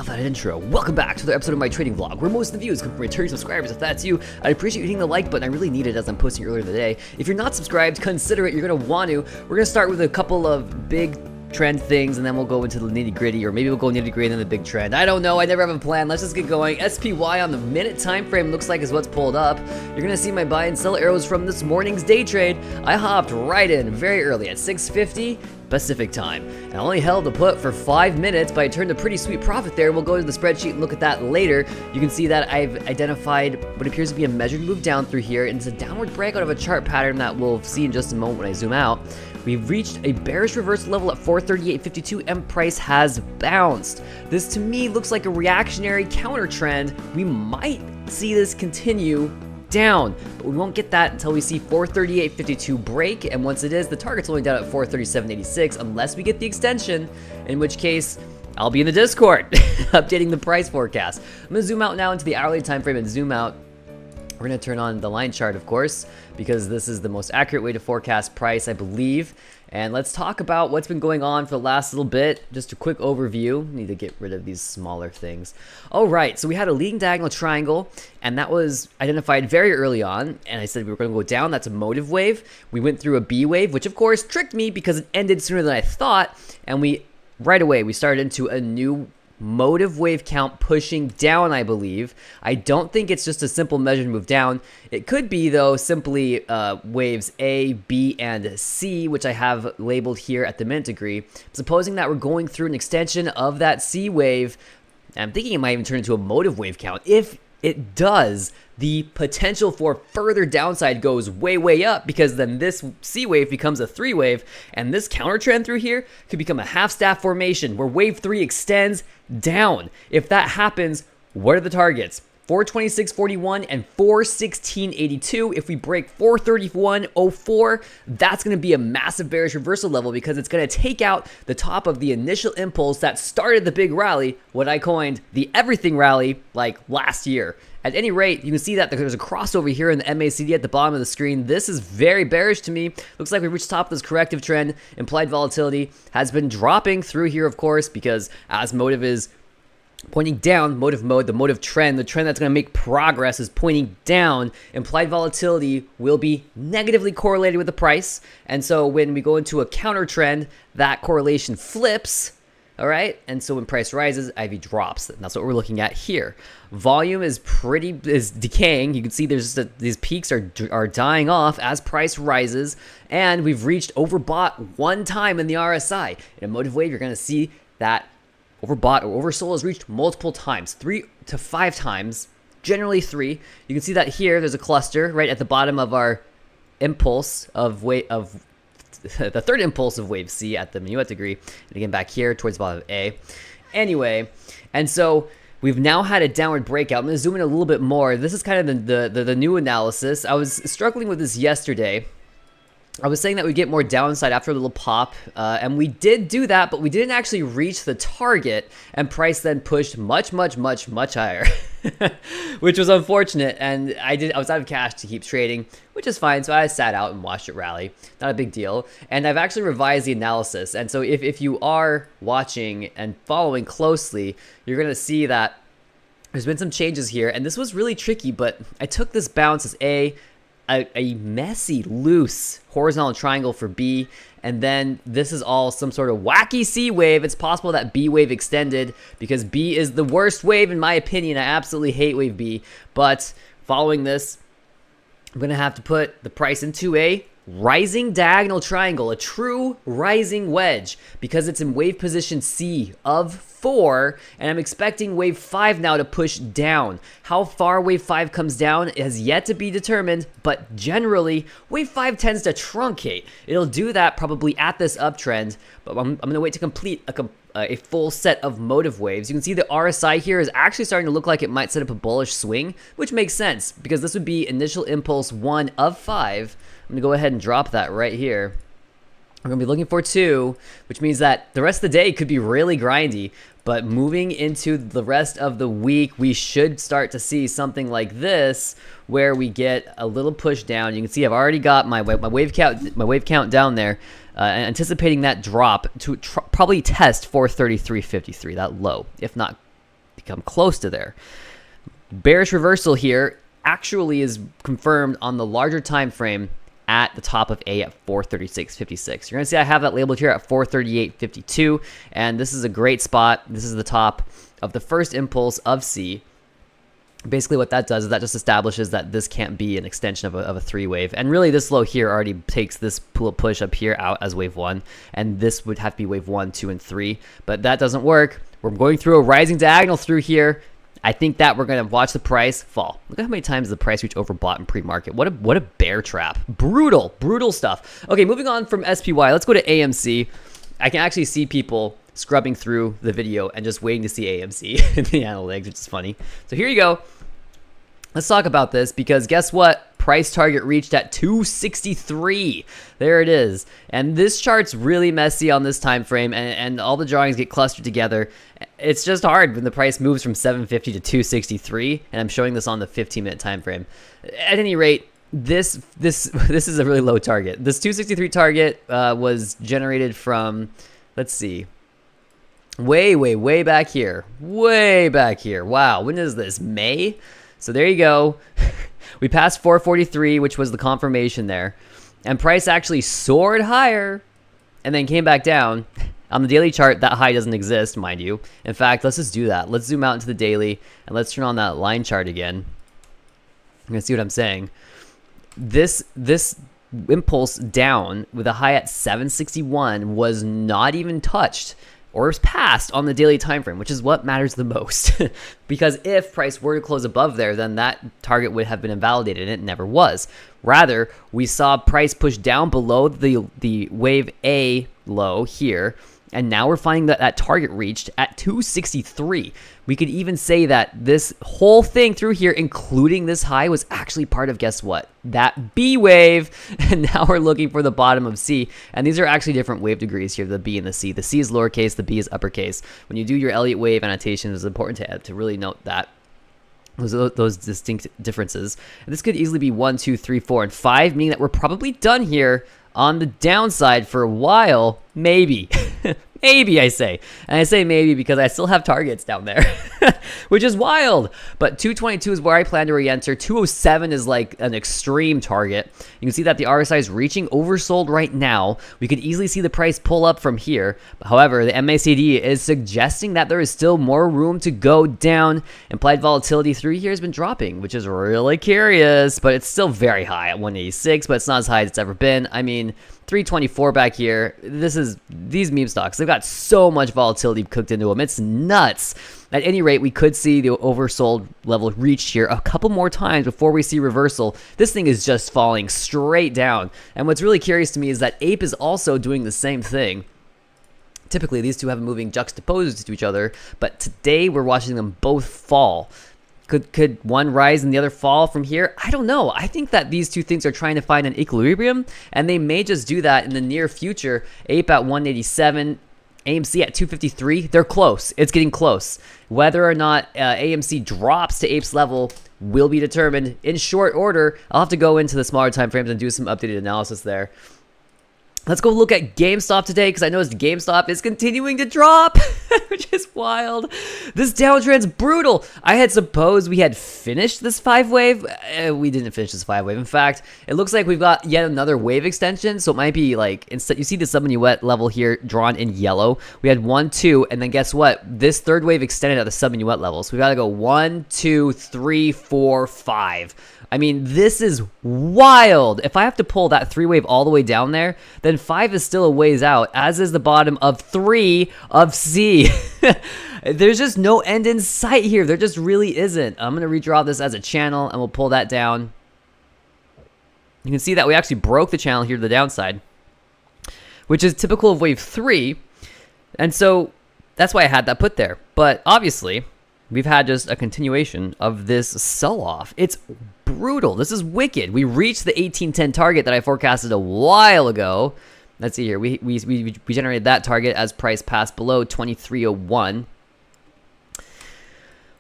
love that intro. Welcome back to another episode of my trading vlog, where most of the views come from returning subscribers. If that's you, I'd appreciate you hitting the like button. I really need it as I'm posting earlier in the day. If you're not subscribed, consider it. You're going to want to. We're going to start with a couple of big trend things, and then we'll go into the nitty gritty, or maybe we'll go nitty gritty and then the big trend. I don't know. I never have a plan. Let's just get going. SPY on the minute time frame looks like is what's pulled up. You're going to see my buy and sell arrows from this morning's day trade. I hopped right in very early at 6:50 Pacific time. And I only held the put for 5 minutes, but I turned a pretty sweet profit there. We'll go to the spreadsheet and look at that later. You can see that I've identified what appears to be a measured move down through here, and it's a downward breakout of a chart pattern that we'll see in just a moment when I zoom out. We've reached a bearish reversal level at 438.52 and price has bounced. This to me looks like a reactionary counter trend. We might see this continue down, but we won't get that until we see 438.52 break, and once it is, the target's only down at 437.86 unless we get the extension, in which case I'll be in the Discord updating the price forecast. I'm gonna zoom out now into the hourly time frame and zoom out. We're going to turn on the line chart, of course, because this is the most accurate way to forecast price, I believe. And let's talk about what's been going on for the last little bit. Just a quick overview. Need to get rid of these smaller things. All right, so we had a leading diagonal triangle, and that was identified very early on. And I said we were going to go down. That's a motive wave. We went through a B wave, which of course tricked me because it ended sooner than I thought. And right away we started into a new motive wave count pushing down, I believe. I don't think it's just a simple measured move down. It could be, though, simply waves A, B, and C, which I have labeled here at the minute degree. Supposing that we're going through an extension of that C wave, I'm thinking it might even turn into a motive wave count. If it does, the potential for further downside goes way, way up, because then this C wave becomes a 3 wave, and this counter trend through here could become a half staff formation where wave 3 extends down. If that happens, what are the targets? 426.41 and 416.82. If we break 431.04, that's going to be a massive bearish reversal level, because it's going to take out the top of the initial impulse that started the big rally, what I coined the everything rally, like last year. At any rate, you can see that there's a crossover here in the MACD at the bottom of the screen. This is very bearish to me. Looks like we reached the top of this corrective trend. Implied volatility has been dropping through here, of course, because as motive is pointing down, motive mode, the motive trend, the trend that's going to make progress is pointing down. Implied volatility will be negatively correlated with the price. And so when we go into a counter trend, that correlation flips. All right, and so when price rises, IV drops, and that's what we're looking at here. Volume is decaying. You can see there's just these peaks are dying off as price rises, and we've reached overbought one time in the RSI. In a motive wave, you're going to see that overbought or oversold is reached multiple times, 3 to 5 times, generally 3. You can see that here. There's a cluster right at the bottom of our impulse the third impulse of wave C at the minuet degree, and again back here towards the bottom of A. Anyway, and so we've now had a downward breakout. I'm going to zoom in a little bit more. This is kind of the new analysis. I was struggling with this yesterday. I was saying that we get more downside after a little pop, and we did do that, but we didn't actually reach the target, and price then pushed much, much, much, much higher, which was unfortunate. And I was out of cash to keep trading, which is fine. So I sat out and watched it rally. Not a big deal. And I've actually revised the analysis. And so if you are watching and following closely, you're going to see that there's been some changes here, and this was really tricky, but I took this bounce as a messy, loose horizontal triangle for B, and then this is all some sort of wacky C wave. It's possible that B wave extended, because B is the worst wave in my opinion. I absolutely hate wave B, but following this, I'm going to have to put the price into a rising diagonal triangle, a true rising wedge, because it's in wave position C of 4, and I'm expecting wave 5 now to push down. How far wave 5 comes down has yet to be determined, but generally wave 5 tends to truncate. It'll do that probably at this uptrend, but I'm going to wait to complete a full set of motive waves. You can see the RSI here is actually starting to look like it might set up a bullish swing, which makes sense, because this would be initial impulse 1 of 5. I'm going to go ahead and drop that right here. We're going to be looking for 2, which means that the rest of the day could be really grindy. But moving into the rest of the week, we should start to see something like this, where we get a little push down. You can see I've already got my wave count down there, anticipating that drop to probably test 433.53, that low, if not become close to there. Bearish reversal here actually is confirmed on the larger time frame at the top of A at 436.56. You're gonna see I have that labeled here at 438.52, and this is a great spot. This is the top of the first impulse of C. Basically what that does is that just establishes that this can't be an extension of a three wave, and really this low here already takes this push up here out as wave 1, and this would have to be wave 1, 2, and 3, but that doesn't work. We're going through a rising diagonal through here. I think that we're going to watch the price fall. Look at how many times the price reached overbought in pre-market. What a bear trap. Brutal stuff. Okay, moving on from SPY, let's go to AMC. I can actually see people scrubbing through the video and just waiting to see AMC in the analytics, which is funny. So here you go. Let's talk about this, because guess what? Price target reached at 263. There it is. And this chart's really messy on this time frame, and all the drawings get clustered together. It's just hard when the price moves from 750 to 263, and I'm showing this on the 15-minute time frame. At any rate, this is a really low target. This 263 target was generated from, let's see, way back here. Way back here. Wow, when is this? May? So there you go. We passed 443, which was the confirmation there. And price actually soared higher and then came back down. On the daily chart, that high doesn't exist, mind you. In fact, let's just do that. Let's zoom out into the daily and let's turn on that line chart again. You're going to see what I'm saying. This impulse down with a high at 761 was not even touched or is passed on the daily time frame, which is what matters the most. Because if price were to close above there, then that target would have been invalidated, and it never was. Rather, we saw price push down below the wave A low here, and now we're finding that that target reached at 263. We could even say that this whole thing through here, including this high, was actually part of, guess what? That B wave. And now we're looking for the bottom of C. And these are actually different wave degrees here, the B and the C. The C is lowercase, the B is uppercase. When you do your Elliott wave annotation, it's important to really note that. Those distinct differences. And this could easily be 1, 2, 3, 4, and 5, meaning that we're probably done here on the downside for a while. Maybe. Maybe, I say. And I say maybe because I still have targets down there, which is wild. But 222 is where I plan to re-enter. 207 is like an extreme target. You can see that the RSI is reaching oversold right now. We could easily see the price pull up from here. However, the MACD is suggesting that there is still more room to go down. Implied volatility through here has been dropping, which is really curious, but it's still very high at 186, but it's not as high as it's ever been. I mean, 324 back here. These meme stocks, they've got so much volatility cooked into them. It's nuts. At any rate, we could see the oversold level reached here a couple more times before we see reversal. This thing is just falling straight down. And what's really curious to me is that Ape is also doing the same thing. Typically, these two have been moving juxtaposed to each other, but today we're watching them both fall. Could one rise and the other fall from here? I don't know. I think that these two things are trying to find an equilibrium, and they may just do that in the near future. Ape at 187, AMC at 253. They're close. It's getting close. Whether or not AMC drops to Ape's level will be determined in short order. I'll have to go into the smaller time frames and do some updated analysis there. Let's go look at GameStop today, because I noticed GameStop is continuing to drop, which is wild. This downtrend's brutal. I had supposed we had finished this 5-wave. We didn't finish this 5-wave. In fact, it looks like we've got yet another wave extension. So it might be like, instead, you see the sub-minuet level here drawn in yellow. We had 1, 2, and then guess what? This third wave extended at the sub-minuet level. So we got to go 1, 2, 3, 4, 5. I mean, this is wild. If I have to pull that 3-wave all the way down there, then 5 is still a ways out, as is the bottom of 3 of C. There's just no end in sight here. There just really isn't. I'm going to redraw this as a channel, and we'll pull that down. You can see that we actually broke the channel here to the downside, which is typical of wave 3. And so that's why I had that put there. But obviously, we've had just a continuation of this sell-off. It's brutal. This is wicked. We reached the 1810 target that I forecasted a while ago. Let's see here. We generated that target as price passed below 2301.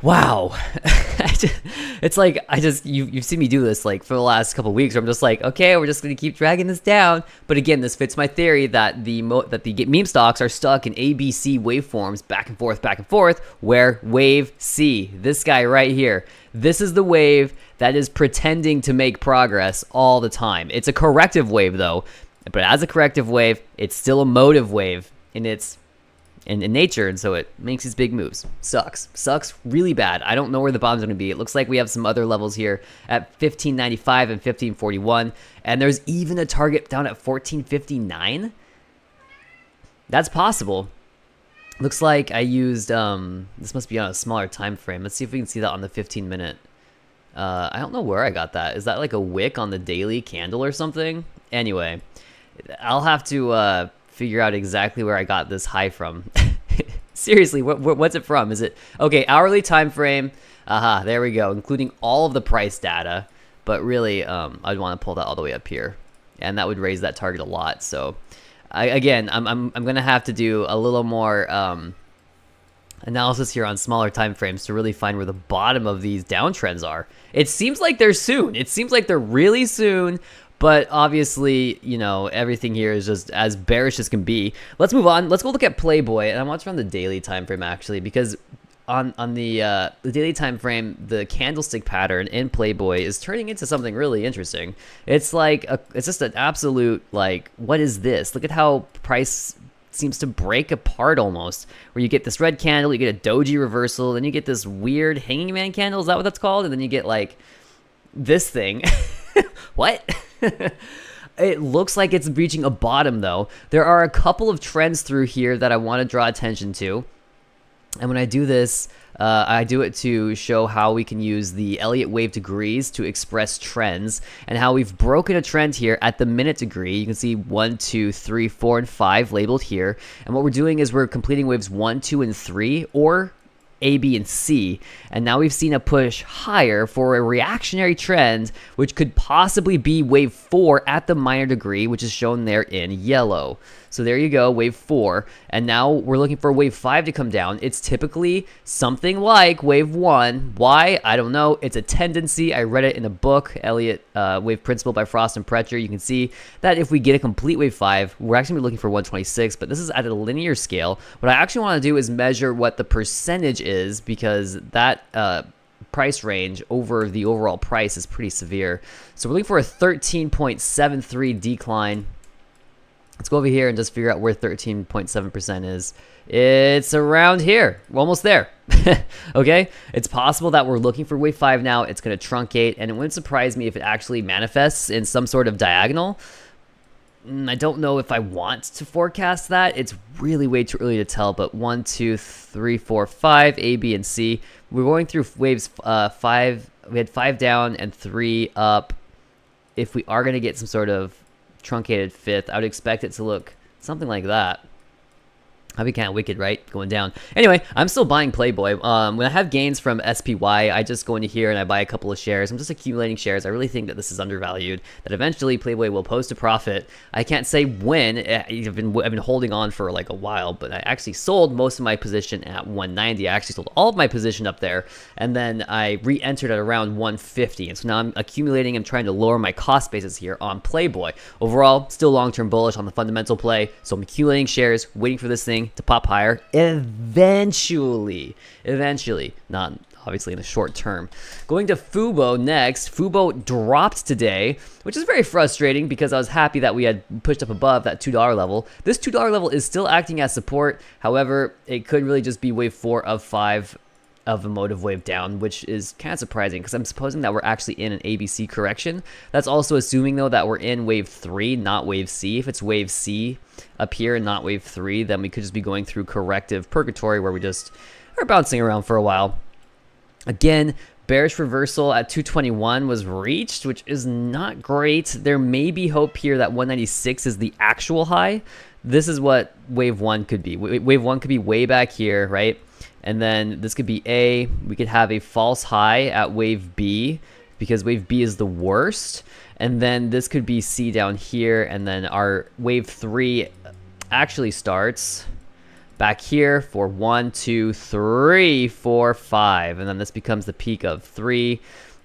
Wow. It's like you've seen me do this like for the last couple weeks where I'm just like, okay, we're just gonna keep dragging this down. But again, this fits my theory that the meme stocks are stuck in ABC waveforms back and forth, where wave C, this guy right here, this is the wave that is pretending to make progress all the time. It's a corrective wave though, but as a corrective wave, it's still a motive wave in nature, and so it makes these big moves. Sucks really bad. I don't know where the bottom's going to be. It looks like we have some other levels here at 1595 and 1541, and there's even a target down at 1459. That's possible. Looks like I used this must be on a smaller time frame. Let's see if we can see that on the 15-minute. I don't know where I got that. Is that like a wick on the daily candle or something? Anyway, I'll have to figure out exactly where I got this high from. Seriously, what's it from? Is it okay? Hourly time frame. Aha, there we go, including all of the price data. But really, I'd want to pull that all the way up here, and that would raise that target a lot. So, I'm gonna have to do a little more analysis here on smaller time frames to really find where the bottom of these downtrends are. It seems like they're soon. It seems like they're really soon. But obviously, you know, everything here is just as bearish as can be. Let's move on. Let's go look at PLBY, and I want to run the daily time frame actually, because on the daily time frame, the candlestick pattern in PLBY is turning into something really interesting. It's like it's just an absolute like, what is this? Look at how price seems to break apart almost, where you get this red candle, you get a doji reversal, then you get this weird hanging man candle. Is that what that's called? And then you get like this thing. What? It looks like it's reaching a bottom though. There are a couple of trends through here that I want to draw attention to. And when I do this, I do it to show how we can use the Elliott wave degrees to express trends, and how we've broken a trend here at the minute degree. You can see 1, 2, 3, 4, and 5 labeled here. And what we're doing is we're completing waves 1, 2, and 3, or A, B, and C, and now we've seen a push higher for a reactionary trend, which could possibly be wave 4 at the minor degree, which is shown there in yellow. So there you go, wave 4, and now we're looking for wave 5 to come down. It's typically something like wave 1. Why? I don't know. It's a tendency. I read it in a book, Elliott Wave Principle by Frost and Pretcher. You can see that if we get a complete wave 5, we're actually gonna be looking for 126, but this is at a linear scale. What I actually want to do is measure what the percentage is, because that price range over the overall price is pretty severe. So we're looking for a 13.73 decline. Let's go over here and just figure out where 13.7% is. It's around here. We're almost there. Okay? It's possible that we're looking for wave 5 now. It's going to truncate, and it wouldn't surprise me if it actually manifests in some sort of diagonal. I don't know if I want to forecast that. It's really way too early to tell, but 1, 2, 3, 4, 5, A, B, and C. We're going through waves 5. We had 5 down and 3 up. If we are going to get some sort of truncated fifth, I would expect it to look something like that. That'd be kind of wicked, right? Going down. Anyway, I'm still buying PLBY. When I have gains from SPY, I just go into here and I buy a couple of shares. I'm just accumulating shares. I really think that this is undervalued, that eventually PLBY will post a profit. I can't say when. I've been holding on for like a while, but I actually sold most of my position at 190. I actually sold all of my position up there, and then I re-entered at around 150. And so now I'm accumulating and trying to lower my cost basis here on PLBY. Overall, still long-term bullish on the fundamental play, so I'm accumulating shares, waiting for this thing to pop higher eventually, not obviously in the short term. Going to FUBO next. FUBO dropped today, which is very frustrating because I was happy that we had pushed up above that $2 level. This $2 level is still acting as support. However, it could really just be wave 4 of 5 of a motive wave down, which is kind of surprising because I'm supposing that we're actually in an ABC correction. That's also assuming though that we're in wave 3, not wave C. If it's wave C up here and not wave 3, then we could just be going through corrective purgatory where we just are bouncing around for a while. Again, bearish reversal at 221 was reached, which is not great. There may be hope here that 196 is the actual high. This is what wave 1 could be. Wave 1 could be way back here, right? And then this could be A. We could have a false high at wave B, because wave B is the worst. And then this could be C down here, and then our wave 3 actually starts back here for 1, 2, 3, 4, 5, and then this becomes the peak of 3,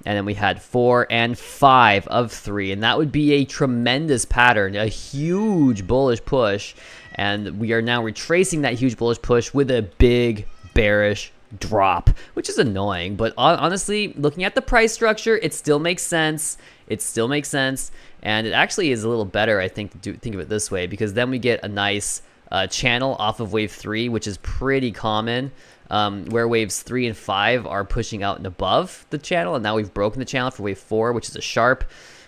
and then we had 4 and 5 of 3, and that would be a tremendous pattern, a huge bullish push, and we are now retracing that huge bullish push with a big bearish drop, which is annoying, but honestly, looking at the price structure, it still makes sense. It still makes sense, and it actually is a little better, I think, to think of it this way, because then we get a nice channel off of wave 3, which is pretty common, where waves 3 and 5 are pushing out and above the channel, and now we've broken the channel for wave 4, which is a sharp.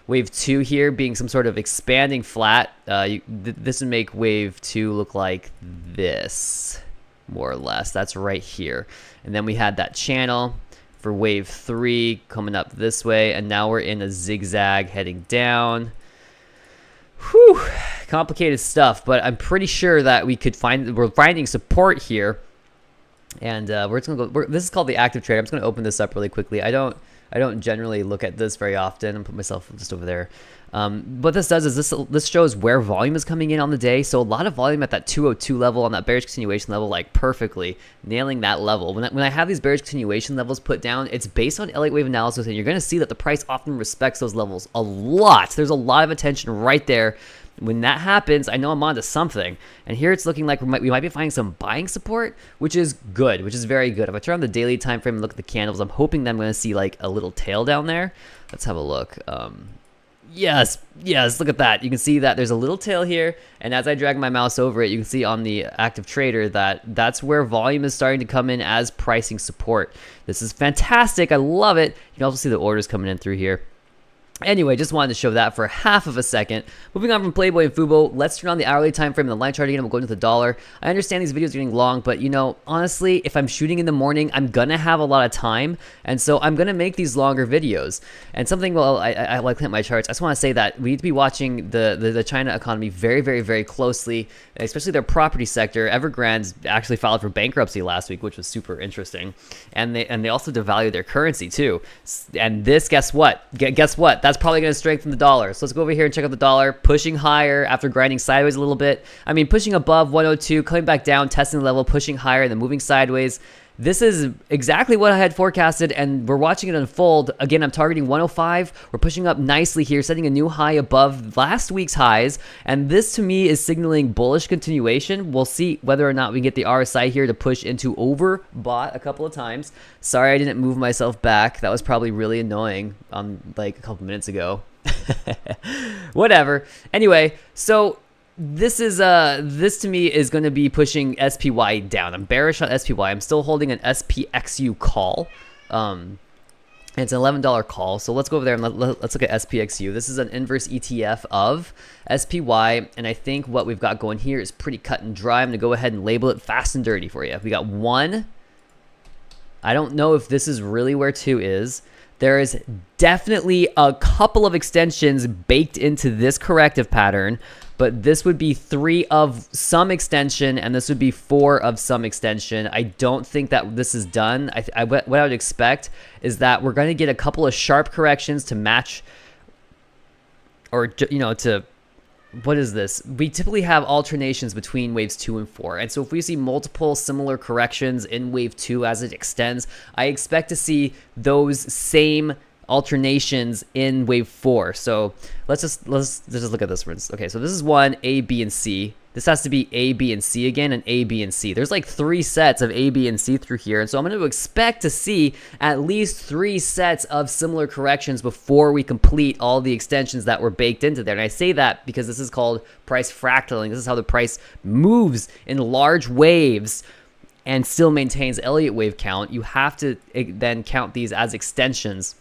Wave 2 here being some sort of expanding flat. This would make wave 2 look like this, more or less. That's right here. And then we had that channel for wave 3 coming up this way, and now we're in a zigzag heading down. Whew, complicated stuff, but I'm pretty sure that we're finding support here, and we're just gonna go. This is called the active trader. I'm just gonna open this up really quickly. I don't generally look at this very often and put myself just over there. What this does is this shows where volume is coming in on the day. So a lot of volume at that 202 level, on that bearish continuation level, like perfectly nailing that level. When I have these bearish continuation levels put down, it's based on Elliott wave analysis, and you're going to see that the price often respects those levels a lot. There's a lot of attention right there. When that happens, I know I'm onto something. And here it's looking like we might be finding some buying support, which is good, which is very good. If I turn on the daily time frame and look at the candles, I'm hoping that I'm going to see like a little tail down there. Let's have a look. Yes, look at that. You can see that there's a little tail here, and as I drag my mouse over it, you can see on the active trader that that's where volume is starting to come in as pricing support. This is fantastic. I love it. You can also see the orders coming in through here. Anyway, just wanted to show that for half of a second. Moving on from PLBY and FUBO, let's turn on the hourly time frame and the line chart again, and we'll go into the dollar. I understand these videos are getting long, but you know, honestly, if I'm shooting in the morning, I'm gonna have a lot of time, and so I'm gonna make these longer videos. And something, well, I like looking at my charts. I just want to say that we need to be watching the China economy very, very, very closely, especially their property sector. Evergrande's actually filed for bankruptcy last week, which was super interesting, and they also devalued their currency too. And this, guess what? Guess what? That's probably going to strengthen the dollar. So let's go over here and check out the dollar, pushing higher after grinding sideways a little bit. I mean, pushing above 102, coming back down, testing the level, pushing higher, and then moving sideways. This is exactly what I had forecasted, and we're watching it unfold. Again, I'm targeting 105. We're pushing up nicely here, setting a new high above last week's highs, and this to me is signaling bullish continuation. We'll see whether or not we get the RSI here to push into overbought a couple of times. Sorry I didn't move myself back. That was probably really annoying like a couple minutes ago. Whatever. Anyway, so this to me is going to be pushing SPY down. I'm bearish on SPY. I'm still holding an SPXU call. It's an $11 call. So let's go over there and let's look at SPXU. This is an inverse ETF of SPY, and I think what we've got going here is pretty cut and dry. I'm going to go ahead and label it fast and dirty for you. We got 1. I don't know if this is really where 2 is. There is definitely a couple of extensions baked into this corrective pattern, but this would be 3 of some extension, and this would be 4 of some extension. I don't think that this is done. What I would expect is that we're going to get a couple of sharp corrections to match, or, you know, to, what is this? We typically have alternations between waves 2 and 4. And so if we see multiple similar corrections in wave 2 as it extends, I expect to see those same alternations in wave 4. So let's just look at this, for instance. Okay, so this is 1, A, B, and C. This has to be A, B, and C again, and A, B, and C. There's like 3 sets of A, B, and C through here, and so I'm going to expect to see at least 3 sets of similar corrections before we complete all the extensions that were baked into there. And I say that because this is called price fractaling. This is how the price moves in large waves and still maintains Elliott wave count. You have to then count these as extensions.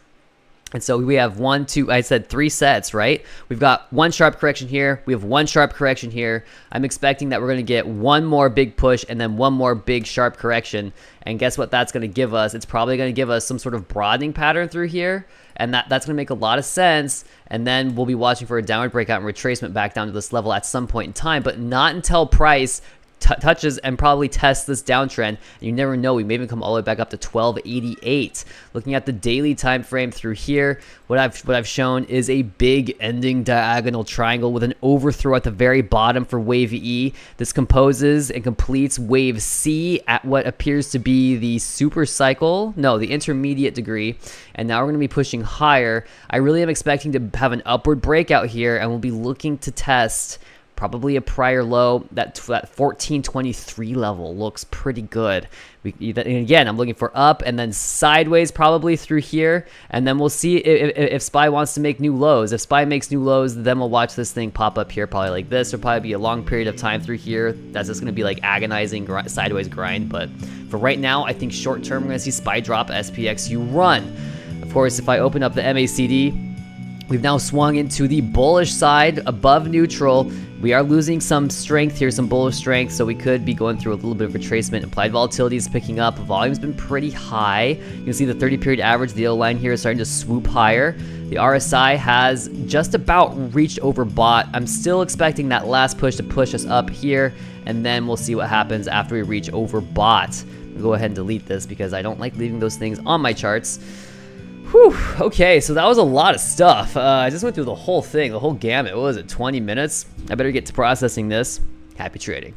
And so we have 1, 2, I said 3 sets, right? We've got 1 sharp correction here. We have 1 sharp correction here. I'm expecting that we're going to get 1 more big push and then 1 more big sharp correction. And guess what that's going to give us? It's probably going to give us some sort of broadening pattern through here. And that's going to make a lot of sense. And then we'll be watching for a downward breakout and retracement back down to this level at some point in time, but not until price touches and probably tests this downtrend. And you never know, we may even come all the way back up to 1288. Looking at the daily time frame through here, what I've shown is a big ending diagonal triangle with an overthrow at the very bottom for wave E. This composes and completes wave C at what appears to be the super cycle, no, the intermediate degree, and now we're going to be pushing higher. I really am expecting to have an upward breakout here, and we'll be looking to test probably a prior low. That 1423 level looks pretty good. And again, I'm looking for up and then sideways probably through here, and then we'll see if SPY wants to make new lows. If SPY makes new lows, then we'll watch this thing pop up here probably like this. It'll probably be a long period of time through here. That's just going to be like agonizing sideways grind, but for right now, I think short term we're going to see SPY drop, SPXU run. Of course, if I open up the MACD, we've now swung into the bullish side above neutral. We are losing some strength here, some bullish strength, so we could be going through a little bit of retracement. Implied volatility is picking up. Volume's been pretty high. You can see the 30-period average, the yellow line here, is starting to swoop higher. The RSI has just about reached overbought. I'm still expecting that last push to push us up here, and then we'll see what happens after we reach overbought. I'll go ahead and delete this because I don't like leaving those things on my charts. Whew, okay, so that was a lot of stuff. I just went through the whole thing, the whole gamut. What was it, 20 minutes? I better get to processing this. Happy trading.